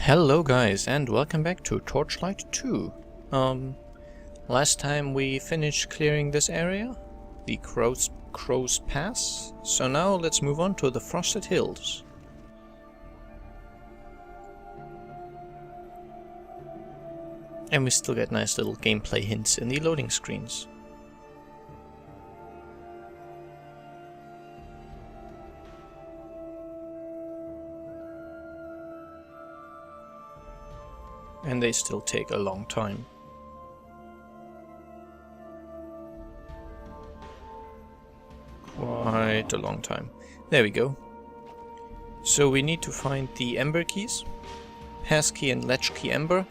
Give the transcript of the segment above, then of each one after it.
Hello guys, and welcome back to Torchlight 2. Last time we finished clearing this area, the Crow's Pass, so now let's move on to the Frosted Hills. And we still get nice little gameplay hints in the loading screens. And they still take a long time. Quite a long time. There we go. So we need to find the Ember keys. Passkey and Latchkey Ember.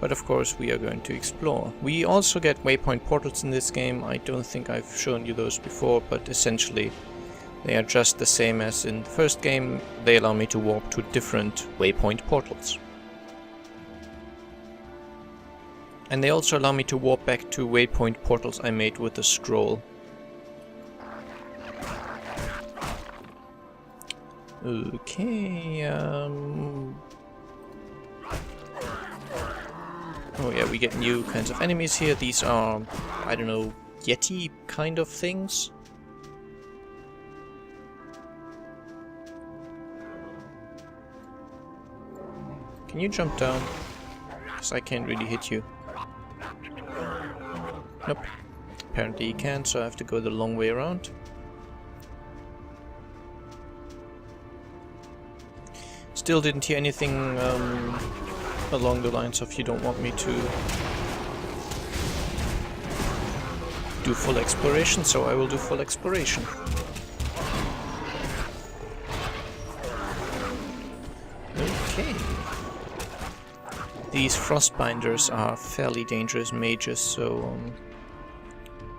But of course we are going to explore. We also get waypoint portals in this game. I don't think I've shown you those before, but essentially they are just the same as in the first game. They allow me to warp to different waypoint portals. And they also allow me to warp back to waypoint portals I made with the scroll. Okay, Oh yeah, we get new kinds of enemies here. These are, I don't know, Yeti kind of things. Can you jump down? Because I can't really hit you. Nope. Apparently you can't, so I have to go the long way around. Still didn't hear anything along the lines of you don't want me to do full exploration, so I will do full exploration. Okay. These Frostbinders are fairly dangerous mages, so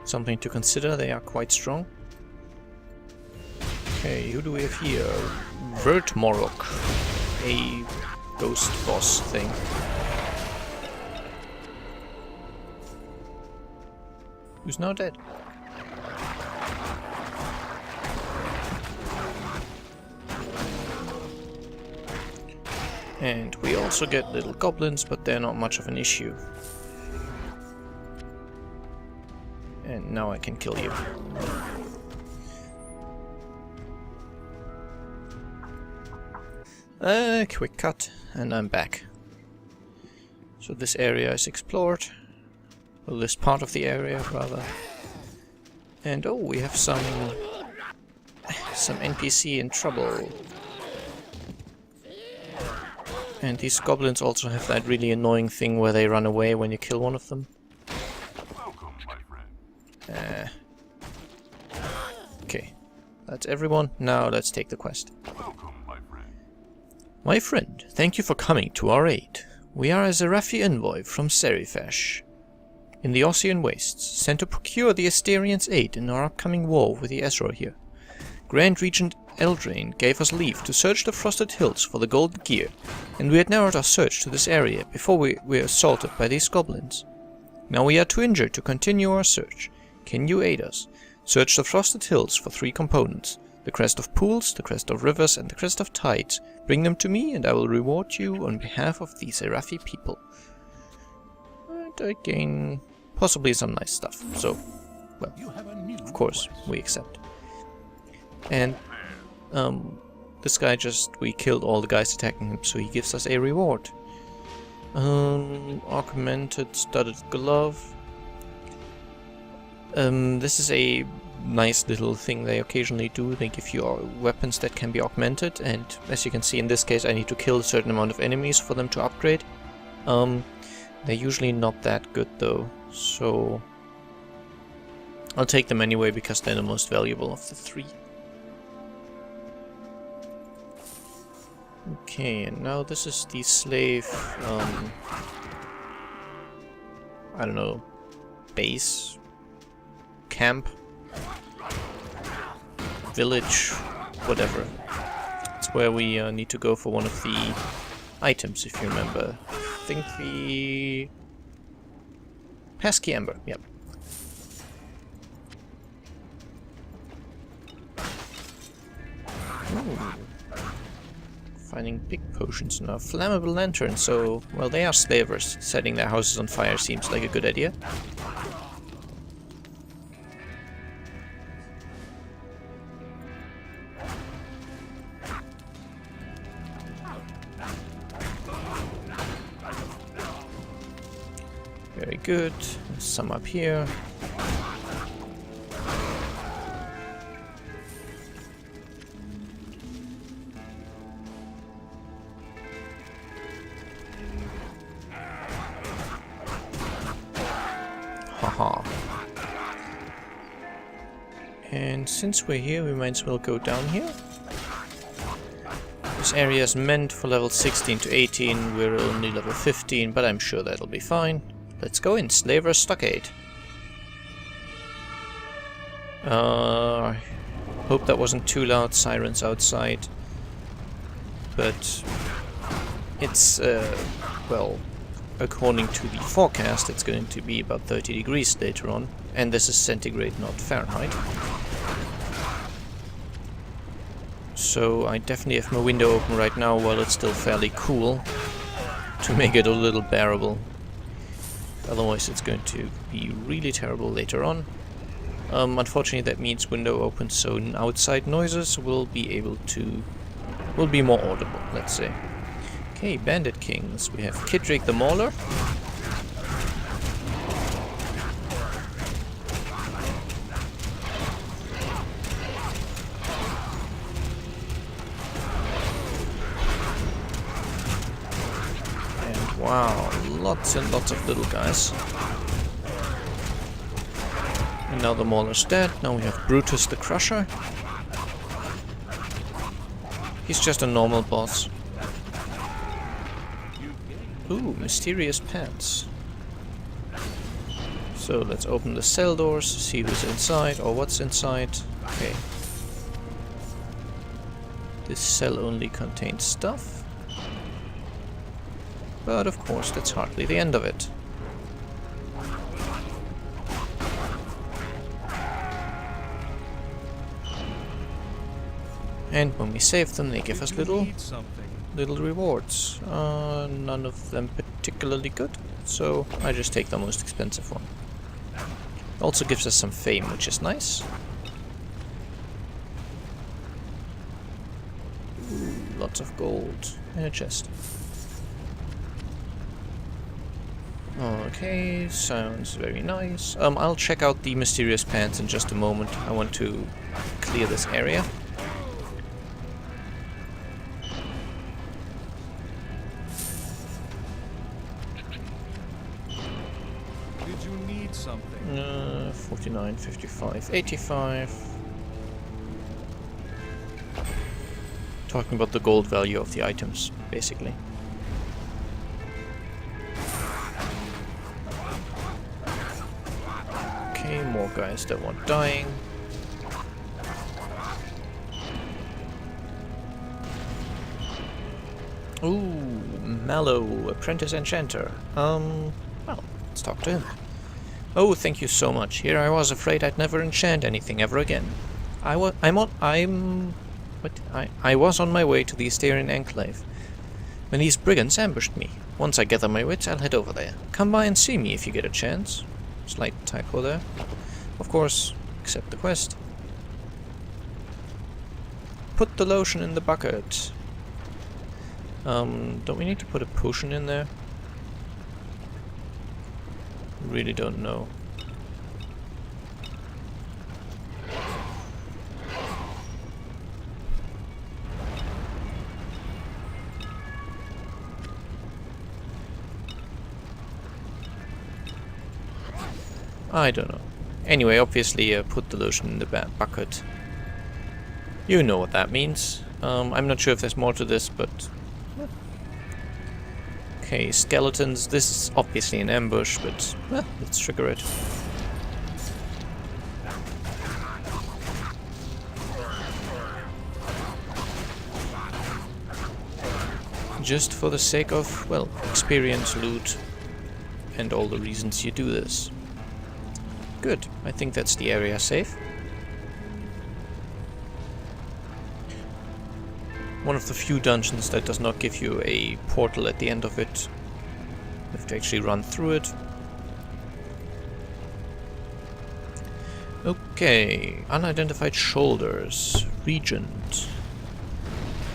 something to consider. They are quite strong. Okay, who do we have here? Vertmorok, a ghost boss thing. Who's now dead. And we also get little goblins, but they're not much of an issue. And now I can kill you. Quick cut, and I'm back. So this area is explored. Well, this part of the area, rather. And oh, we have some NPC in trouble. And these goblins also have that really annoying thing where they run away when you kill one of them. Okay, that's everyone. Now let's take the quest. My friend, thank you for coming to our aid. We are a Zerafi envoy from Serifash, in the Ossian Wastes, sent to procure the Asterians' aid in our upcoming war with the Ezra here. Grand Regent Eldraine gave us leave to search the Frosted Hills for the Golden Gear, and we had narrowed our search to this area before we were assaulted by these goblins. Now we are too injured to continue our search. Can you aid us? Search the Frosted Hills for 3 components. The Crest of Pools, the Crest of Rivers, and the Crest of Tides. Bring them to me and I will reward you on behalf of the Zerafi people. And I gain possibly some nice stuff, so, well, of course, we accept. And, this guy we killed all the guys attacking him, so he gives us a reward. Augmented studded glove. This is a nice little thing they occasionally do. They give you weapons that can be augmented, and as you can see in this case I need to kill a certain amount of enemies for them to upgrade. They're usually not that good though, so I'll take them anyway because they're the most valuable of the 3. Okay, and now this is the slave, I don't know, base, camp, village, whatever. It's where we need to go for one of the items, if you remember. I think the Passkey Ember, yep. Ooh. Finding big potions now. Flammable lanterns, so... well, they are slavers. Setting their houses on fire seems like a good idea. Very good. Some up here. Haha. And since we're here, we might as well go down here. This area is meant for level 16 to 18. We're only level 15, but I'm sure that'll be fine. Let's go in. Slaver Stockade. Hope that wasn't too loud. Sirens outside. But it's, well, according to the forecast, it's going to be about 30 degrees later on. And this is centigrade, not Fahrenheit. So I definitely have my window open right now while it's still fairly cool, to make it a little bearable. Otherwise it's going to be really terrible later on. Unfortunately that means window open, so outside noises will be more audible, let's say. Okay, Bandit Kings. We have Kidrick the Mauler. And wow, lots and lots of little guys. And now the Mauler's dead. Now we have Brutus the Crusher. He's just a normal boss. Ooh, mysterious pants. So let's open the cell doors, see who's inside or what's inside. Okay. This cell only contains stuff. But of course, that's hardly the end of it. And when we save them, they give us little rewards. None of them particularly good, so I just take the most expensive one. Also gives us some fame, which is nice. Ooh, lots of gold in a chest. Okay, sounds very nice. I'll check out the mysterious pants in just a moment. I want to clear this area. Did you need something? 49, 55, 85. Talking about the gold value of the items, basically. Okay, more guys that want dying. Ooh, Mallow, Apprentice Enchanter. Well, let's talk to him. Oh, thank you so much. Here I was afraid I'd never enchant anything ever again. I was on my way to the Asterian Enclave when these brigands ambushed me. Once I gather my wits, I'll head over there. Come by and see me if you get a chance. Slight typo there. Of course, accept the quest. Put the lotion in the bucket. Don't we need to put a potion in there? Really don't know. I don't know. Anyway, obviously put the lotion in the bucket. You know what that means. I'm not sure if there's more to this, but... Okay, skeletons. This is obviously an ambush, but let's trigger it. Just for the sake of, well, experience, loot, and all the reasons you do this. Good. I think that's the area safe. one of the few dungeons that does not give you a portal at the end of it. You have to actually run through it. Okay, unidentified shoulders, Regent.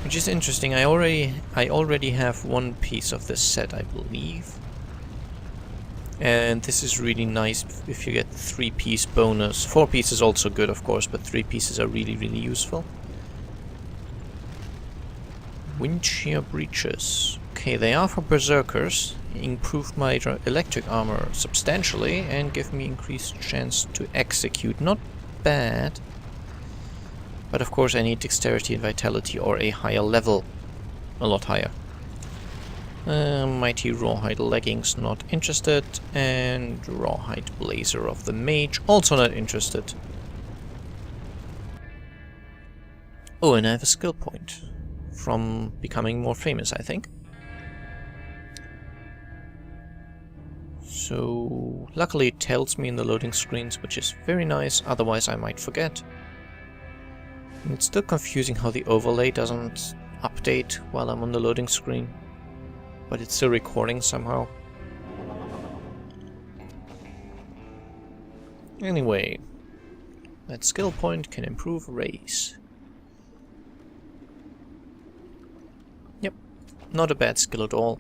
Which is interesting. I already have one piece of this set, I believe. And this is really nice if you get 3-piece bonus. 4 pieces also good, of course, but 3 pieces are really, really useful. Wind shear breaches. Okay, they are for Berserkers. Improve my electric armor substantially and give me increased chance to execute. Not bad. But of course I need dexterity and vitality or a higher level. A lot higher. Mighty Rawhide leggings, not interested. And Rawhide blazer of the mage, also not interested. Oh, and I have a skill point. From becoming more famous, I think. So, luckily it tells me in the loading screens, which is very nice, otherwise I might forget. And it's still confusing how the overlay doesn't update while I'm on the loading screen. But it's still recording somehow. Anyway, that skill point can improve race. Yep, not a bad skill at all.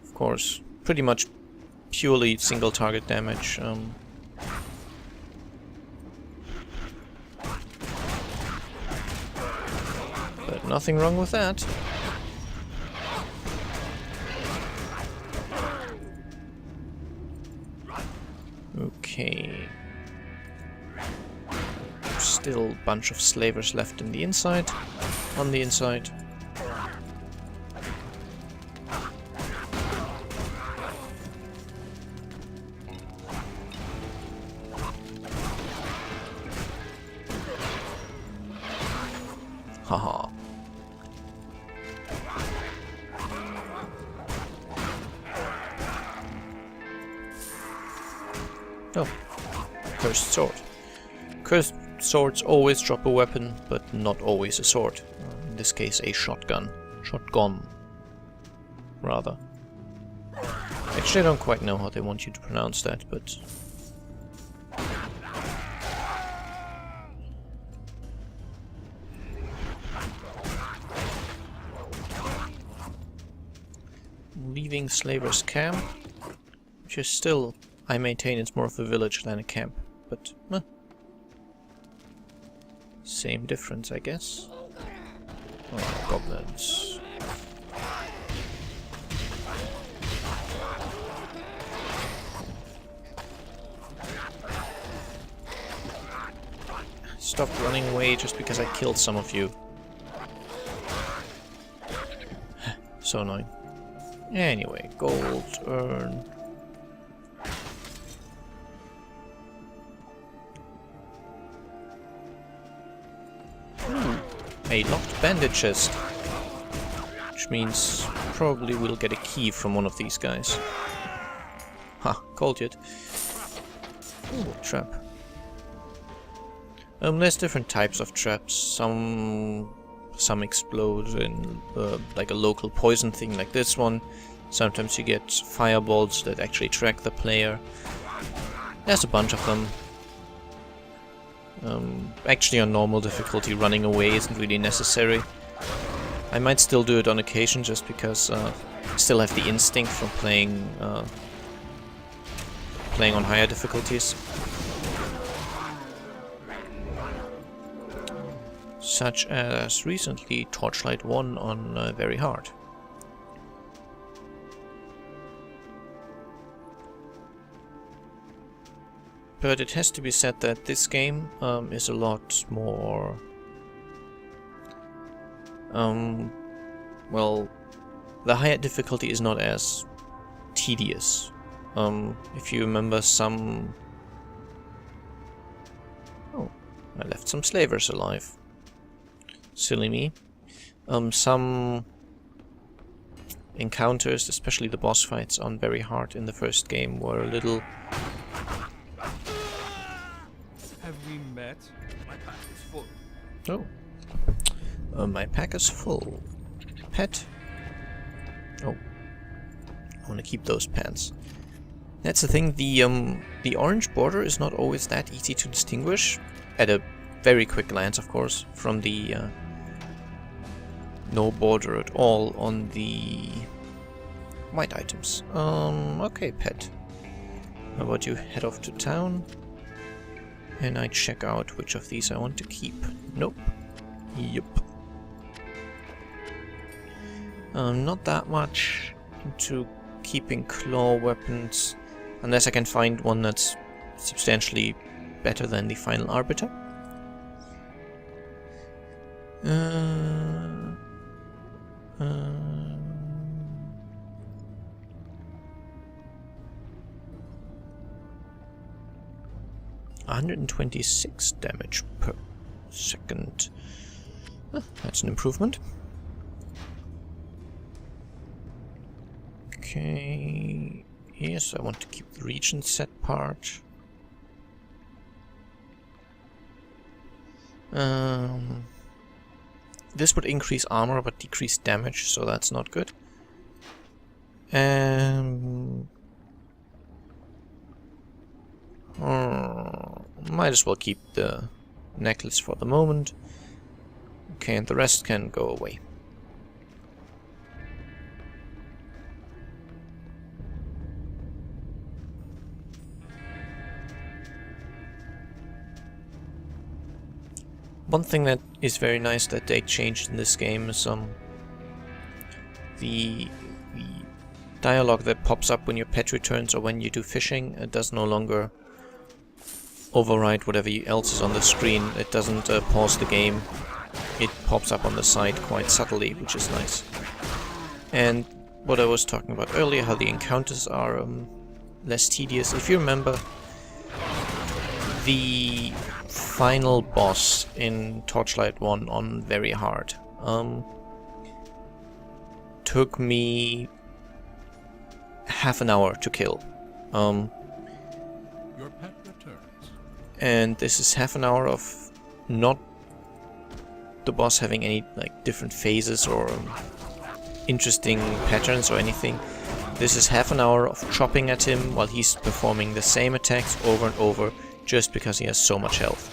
Of course, pretty much purely single target damage. But nothing wrong with that. Okay. Still a bunch of slavers left in the inside. On the inside. Haha. Oh. Cursed sword. Cursed swords always drop a weapon, but not always a sword. In this case, a shotgun. Shotgun. Rather. Actually, I don't quite know how they want you to pronounce that, but... Leaving Slaver's camp, which is still, I maintain it's more of a village than a camp, but same difference, I guess. Oh, goblins. Stop running away just because I killed some of you. So annoying. Anyway, gold, urn. A locked bandit chest. Which means probably we'll get a key from one of these guys. Ha, called it. Ooh, trap. There's different types of traps. Some explode in like a local poison thing like this one. Sometimes you get fireballs that actually track the player. There's a bunch of them. Actually on normal difficulty running away isn't really necessary. I might still do it on occasion just because I still have the instinct from playing on higher difficulties. Such as recently Torchlight 1 on very hard. But it has to be said that this game is a lot more... well, the higher difficulty is not as tedious. If you remember some... Oh, I left some slavers alive. Silly me. Some encounters, especially the boss fights on very hard in the first game, were a little... Have we met? My pack is full. Oh. My pack is full. Pet. Oh. I want to keep those pants. That's the thing, the orange border is not always that easy to distinguish, at a very quick glance of course, from the no border at all on the white items. Okay, pet. How about you head off to town? And I check out which of these I want to keep. Nope. Yep. Not that much into keeping claw weapons, unless I can find one that's substantially better than the Final Arbiter. 126 damage per second. That's an improvement. Okay, yes, I want to keep the region set part. This would increase armor but decrease damage, so that's not good. Might as well keep the necklace for the moment. Okay, and the rest can go away. One thing that is very nice that they changed in this game is the dialogue that pops up when your pet returns or when you do fishing. It does no longer override whatever else is on the screen. It doesn't pause the game. It pops up on the side quite subtly, which is nice. And what I was talking about earlier, how the encounters are less tedious. If you remember, the final boss in Torchlight 1 on very hard took me half an hour to kill. Your pet returns. And this is half an hour of not the boss having any like different phases or interesting patterns or anything. This is half an hour of chopping at him while he's performing the same attacks over and over just because he has so much health.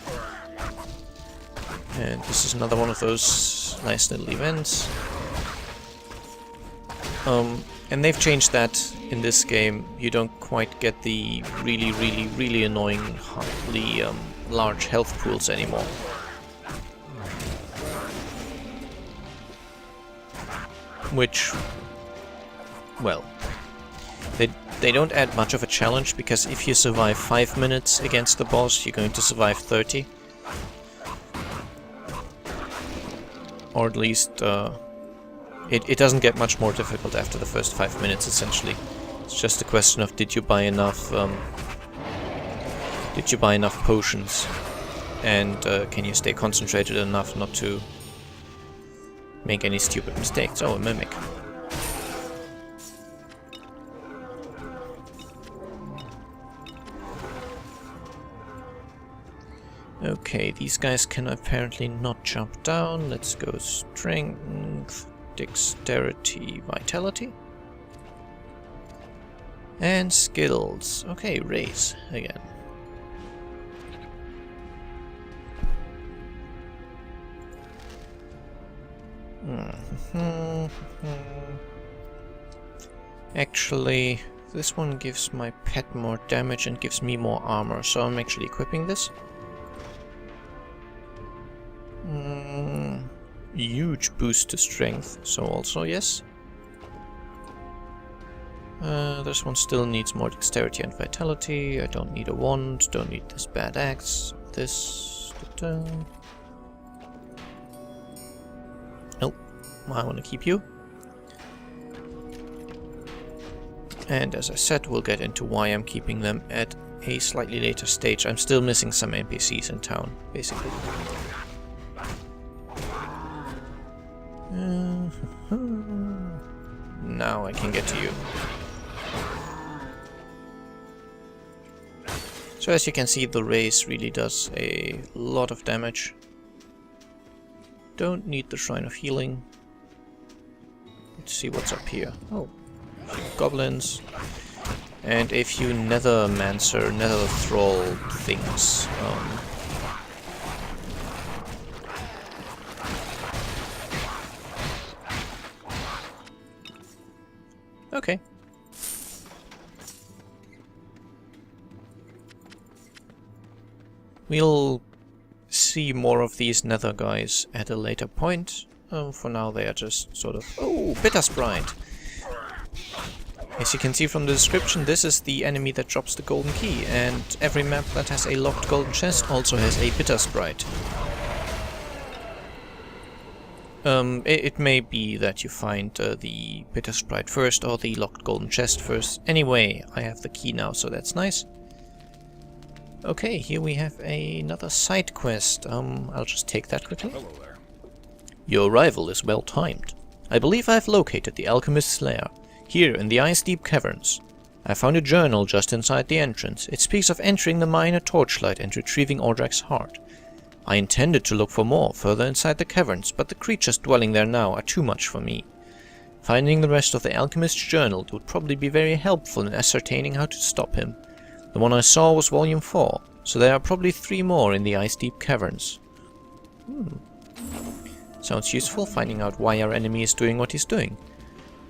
And this is another one of those nice little events. And they've changed that in this game. You don't quite get the really annoyingly large health pools anymore. Which, well, they don't add much of a challenge, because if you survive 5 minutes against the boss, you're going to survive 30. Or at least, it doesn't get much more difficult after the first 5 minutes, essentially. It's just a question of did you buy enough potions, and can you stay concentrated enough not to make any stupid mistakes. Oh, a mimic. Okay, these guys can apparently not jump down. Let's go strength, dexterity, vitality. And skills. Okay, raise again. Actually, this one gives my pet more damage and gives me more armor, so I'm actually equipping this. Huge boost to strength, so also yes. This one still needs more dexterity and vitality. I don't need a wand, don't need this bad axe. This... Nope, I want to keep you. And as I said, we'll get into why I'm keeping them at a slightly later stage. I'm still missing some NPCs in town, basically. Now I can get to you. So as you can see, the raise really does a lot of damage. don't need the Shrine of Healing. Let's see what's up here. Oh, a few goblins. And a few nether thrall things. Okay. We'll see more of these nether guys at a later point. For now they are just sort of... Oh, Bitter Sprite! As you can see from the description, this is the enemy that drops the golden key, and every map that has a locked golden chest also has a Bitter Sprite. It may be that you find the Bitter Sprite first or the locked golden chest first. Anyway, I have the key now, so that's nice. Okay, here we have another side quest. I'll just take that quickly. Hello there. Your arrival is well timed. I believe I have located the alchemist's lair, here in the ice-deep caverns. I found a journal just inside the entrance. It speaks of entering the mine at Torchlight and retrieving Ordrak's heart. I intended to look for more further inside the caverns, but the creatures dwelling there now are too much for me. Finding the rest of the alchemist's journal would probably be very helpful in ascertaining how to stop him. The one I saw was volume 4, so there are probably 3 more in the ice-deep caverns. Sounds useful, finding out why our enemy is doing what he's doing.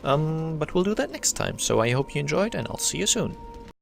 But we'll do that next time, so I hope you enjoyed, and I'll see you soon.